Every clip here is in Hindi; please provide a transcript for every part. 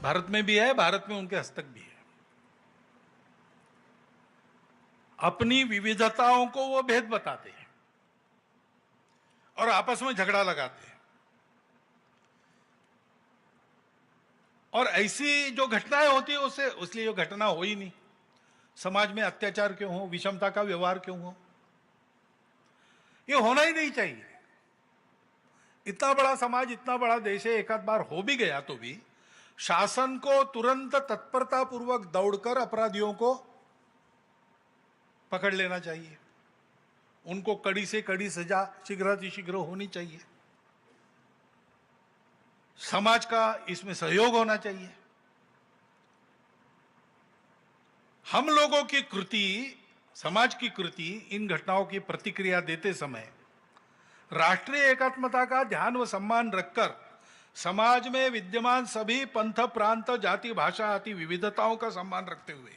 भारत में भी है, भारत में उनके हस्तक भी है। अपनी विविधताओं को वो भेद बताते हैं और आपस में झगड़ा लगाते हैं। और ऐसी जो घटनाएं होती है उससे इसलिए घटना हो ही नहीं। समाज में अत्याचार क्यों हो, विषमता का व्यवहार क्यों हो, ये होना ही नहीं चाहिए। इतना बड़ा समाज, इतना बड़ा देश है, एक आध बार हो भी गया तो भी शासन को तुरंत तत्परता पूर्वक दौड़कर अपराधियों को पकड़ लेना चाहिए। उनको कड़ी से कड़ी सजा शीघ्रातिशीघ्र होनी चाहिए। समाज का इसमें सहयोग होना चाहिए। हम लोगों की कृति, समाज की कृति इन घटनाओं की प्रतिक्रिया देते समय राष्ट्रीय एकात्मता का ध्यान व सम्मान रखकर समाज में विद्यमान सभी पंथ, प्रांत, जाति, भाषा आदि विविधताओं का सम्मान रखते हुए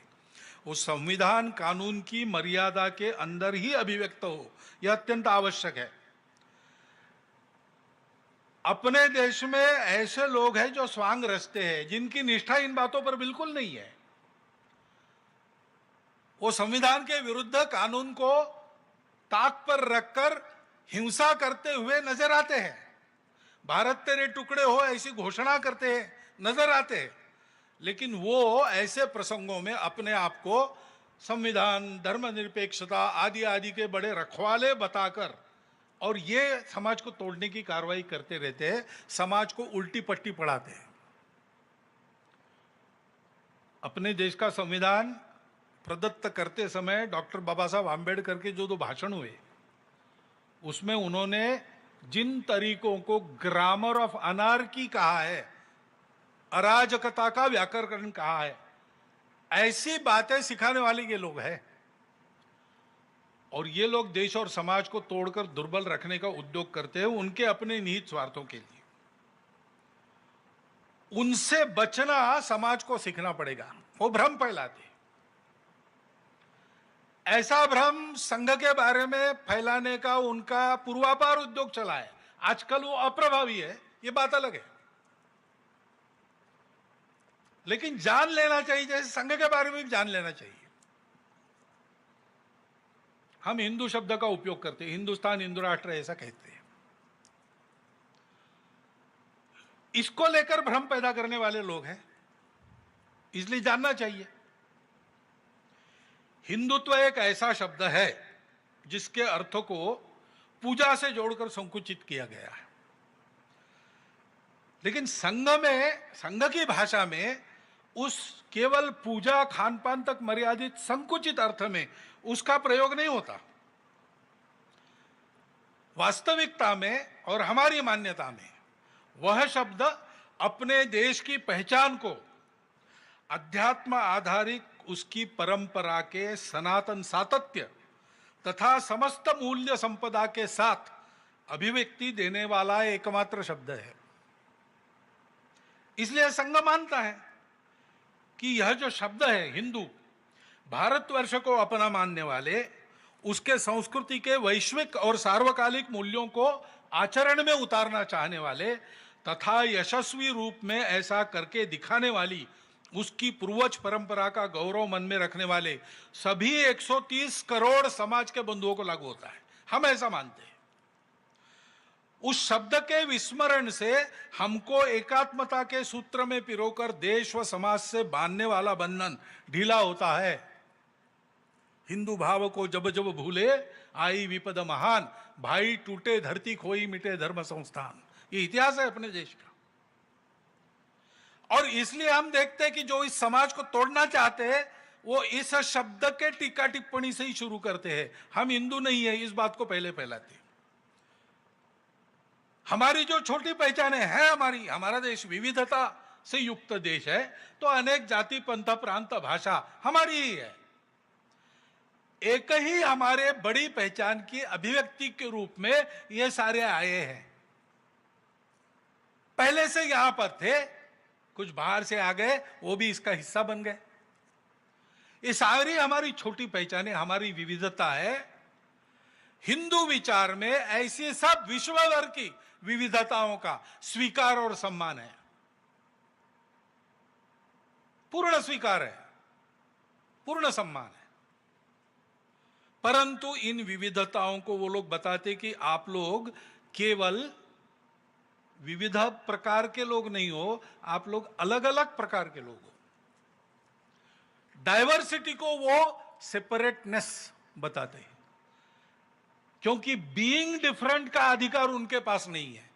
उस संविधान कानून की मर्यादा के अंदर ही अभिव्यक्त हो, यह अत्यंत आवश्यक है। अपने देश में ऐसे लोग हैं जो स्वांग रचते हैं, जिनकी निष्ठा इन बातों पर बिल्कुल नहीं है। वो संविधान के विरुद्ध कानून को ताक पर रखकर हिंसा करते हुए नजर आते हैं। भारत तेरे टुकड़े हो ऐसी घोषणा करते हैं, नजर आते हैं। लेकिन वो ऐसे प्रसंगों में अपने आप को संविधान, धर्मनिरपेक्षता आदि आदि के बड़े रखवाले बताकर और ये समाज को तोड़ने की कार्रवाई करते रहते हैं, समाज को उल्टी पट्टी पढ़ाते हैं। अपने देश का संविधान प्रदत्त करते समय डॉक्टर बाबा साहब आम्बेडकर के जो दो भाषण हुए, उसमें उन्होंने जिन तरीकों को ग्रामर ऑफ अनार्की कहा है, अराजकता का व्याकरण कहा है, ऐसी बातें सिखाने वाले ये लोग हैं। और ये लोग देश और समाज को तोड़कर दुर्बल रखने का उद्योग करते हैं उनके अपने निहित स्वार्थों के लिए। उनसे बचना समाज को सीखना पड़ेगा। वो भ्रम फैलाते, ऐसा भ्रम संघ के बारे में फैलाने का उनका पूर्वापार उद्योग चला है। आजकल वो अप्रभावी है, ये बात अलग है, लेकिन जान लेना चाहिए, जैसे संघ के बारे में भी जान लेना चाहिए। हम हिंदू शब्द का उपयोग करते हैं, हिंदुस्तान हिंदू राष्ट्र ऐसा कहते हैं। इसको लेकर भ्रम पैदा करने वाले लोग हैं, इसलिए जानना चाहिए। हिंदुत्व एक ऐसा शब्द है जिसके अर्थों को पूजा से जोड़कर संकुचित किया गया है। लेकिन संघ में, संघ की भाषा में उस केवल पूजा खानपान तक मर्यादित संकुचित अर्थ में उसका प्रयोग नहीं होता। वास्तविकता में और हमारी मान्यता में वह शब्द अपने देश की पहचान को अध्यात्म आधारित उसकी परंपरा के सनातन सातत्य तथा समस्त मूल्य संपदा के साथ अभिव्यक्ति देने वाला एकमात्र शब्द है। इसलिए संघ मानता है कि यह जो शब्द है हिंदू, भारतवर्ष को अपना मानने वाले, उसके संस्कृति के वैश्विक और सार्वकालिक मूल्यों को आचरण में उतारना चाहने वाले तथा यशस्वी रूप में ऐसा करके दिखाने वाली उसकी पूर्वज परंपरा का गौरव मन में रखने वाले सभी 130 करोड़ समाज के बंधुओं को लागू होता है। हम ऐसा मानते हैं। उस शब्द के विस्मरण से हमको एकात्मता के सूत्र में पिरोकर देश व समाज से बांधने वाला बंधन ढीला होता है। हिंदू भाव को जब जब भूले आई विपद महान, भाई टूटे धरती खोई मिटे धर्म संस्थान। ये इतिहास है अपने देश का। और इसलिए हम देखते हैं कि जो इस समाज को तोड़ना चाहते हैं वो इस शब्द के टीका टिप्पणी से ही शुरू करते हैं। हम हिंदू नहीं है, इस बात को पहले फैलाते हैं। हमारी जो छोटी पहचाने हैं, हमारा देश विविधता से युक्त देश है, तो अनेक जाति, पंथ, प्रांत, भाषा हमारी ही है। एक ही हमारे बड़ी पहचान की अभिव्यक्ति के रूप में ये सारे आए हैं। पहले से यहां पर थे, कुछ बाहर से आ गए, वो भी इसका हिस्सा बन गए। ये सारी हमारी छोटी पहचाने, हमारी विविधता है। हिंदू विचार में ऐसी सब विश्व भर की विविधताओं का स्वीकार और सम्मान है। पूर्ण स्वीकार है, पूर्ण सम्मान है। परंतु इन विविधताओं को वो लोग बताते कि आप लोग केवल विविध प्रकार के लोग नहीं हो, आप लोग अलग अलग प्रकार के लोग हो। डाइवर्सिटी को वो सेपरेटनेस बताते हैं, क्योंकि बीइंग डिफरेंट का अधिकार उनके पास नहीं है।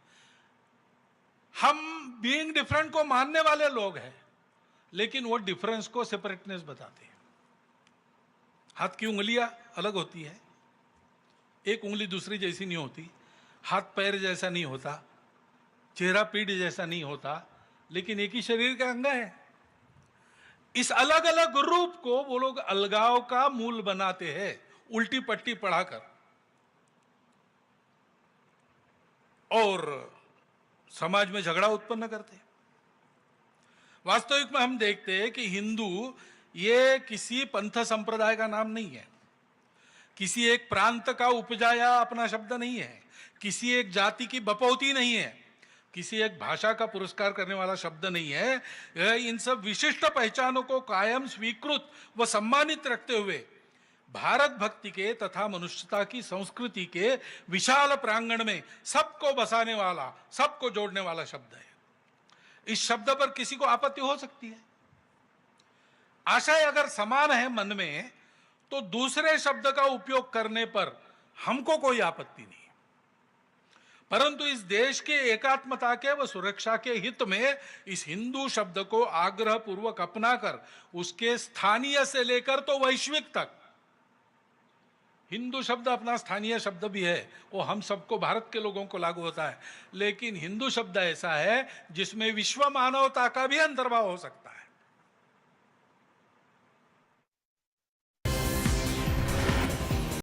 हम बीइंग डिफरेंट को मानने वाले लोग हैं, लेकिन वो डिफरेंस को सेपरेटनेस बताते हैं। हाथ की उंगलियां अलग होती है, एक उंगली दूसरी जैसी नहीं होती, हाथ पैर जैसा नहीं होता, चेहरा पीठ जैसा नहीं होता, लेकिन एक ही शरीर का अंग है। इस अलग अलग रूप को वो लोग अलगाव का मूल बनाते हैं, उल्टी पट्टी पढ़ाकर। और समाज में झगड़ा उत्पन्न करते हैं। वास्तविक में हम देखते हैं कि हिंदू ये किसी पंथ संप्रदाय का नाम नहीं है, किसी एक प्रांत का उपजाया अपना शब्द नहीं है, किसी एक जाति की बपौती नहीं है, किसी एक भाषा का पुरस्कार करने वाला शब्द नहीं है। यह इन सब विशिष्ट पहचानों को कायम स्वीकृत व सम्मानित रखते हुए भारत भक्ति के तथा मनुष्यता की संस्कृति के विशाल प्रांगण में सबको बसाने वाला, सबको जोड़ने वाला शब्द है। इस शब्द पर किसी को आपत्ति हो सकती है। आशय अगर समान है मन में, तो दूसरे शब्द का उपयोग करने पर हमको कोई आपत्ति नहीं। परंतु इस देश के एकात्मता के व सुरक्षा के हित में इस हिंदू शब्द को आग्रह पूर्वक अपनाकर उसके स्थानीय से लेकर तो वैश्विक तक, हिंदू शब्द अपना स्थानीय शब्द भी है, वो हम सबको, भारत के लोगों को लागू होता है, लेकिन हिंदू शब्द ऐसा है जिसमें विश्व मानवता का भी अंतर्भाव हो सकता है।